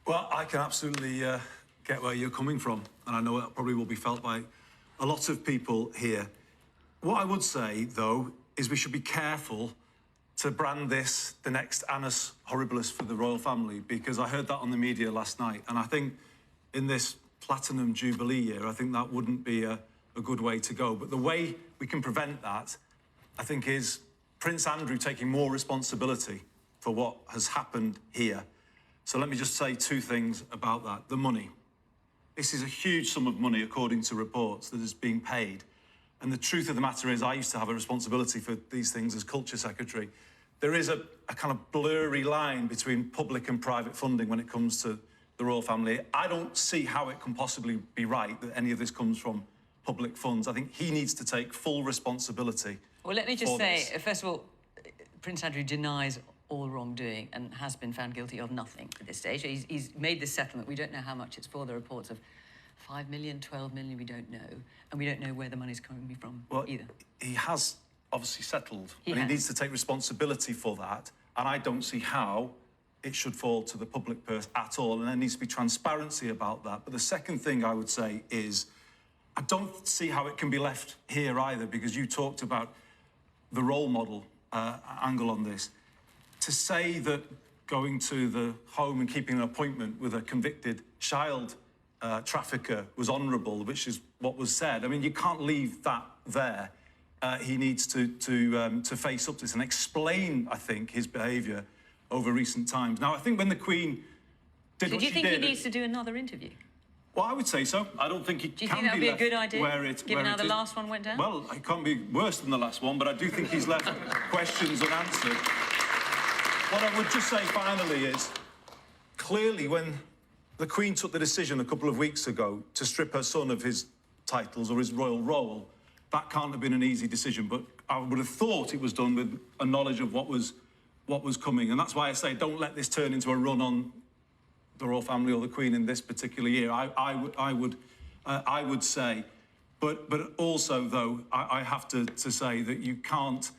Well, I can absolutely get where you're coming from, and I know that probably will be felt by a lot of people here. What I would say, though, is we should be careful to brand this the next annus horribilis for the royal family, because I heard that on the media last night, and I think in this Platinum Jubilee year, I think that wouldn't be a good way to go. But the way we can prevent that, I think, is Prince Andrew taking more responsibility for what has happened here. So let me just say two things about that. The money. This is a huge sum of money, according to reports, that is being paid. And the truth of the matter is, I used to have a responsibility for these things as Culture Secretary. There is a kind of blurry line between public and private funding when it comes to the royal family. I don't see how it can possibly be right that any of this comes from public funds. I think he needs to take full responsibility. Well, let me just say, first of all, Prince Andrew denies all wrongdoing and has been found guilty of nothing at this stage. He's made this settlement. We don't know how much it's for. There are reports of 5 million, 12 million, we don't know. And we don't know where the money's coming from either. He has obviously settled, and he needs to take responsibility for that. And I don't see how it should fall to the public purse at all. And there needs to be transparency about that. But the second thing I would say is, I don't see how it can be left here either, because you talked about the role model angle on this. To say that going to the home and keeping an appointment with a convicted child trafficker was honourable, which is what was said. I mean, you can't leave that there. He needs to face up to this and explain, I think, his behaviour over recent times. Now, I think when the Queen did what she did... Do you think he needs to do another interview? Well, I would say so. I don't think it can be left. Do you think that would be a good idea, where given how the last one went down? Well, it can't be worse than the last one, but I do think he's left questions unanswered. What I would just say finally is, clearly when the Queen took the decision a couple of weeks ago to strip her son of his titles or his royal role, that can't have been an easy decision, but I would have thought it was done with a knowledge of what was coming. And that's why I say, don't let this turn into a run on the royal family or the Queen in this particular year. I would say, but also though, I have to say that you can't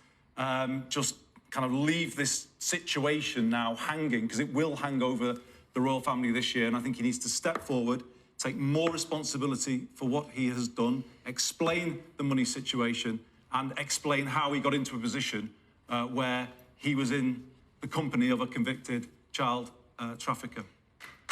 just kind of leave this situation now hanging, because it will hang over the royal family this year. And I think he needs to step forward, take more responsibility for what he has done, explain the money situation, and explain how he got into a position where he was in the company of a convicted child trafficker.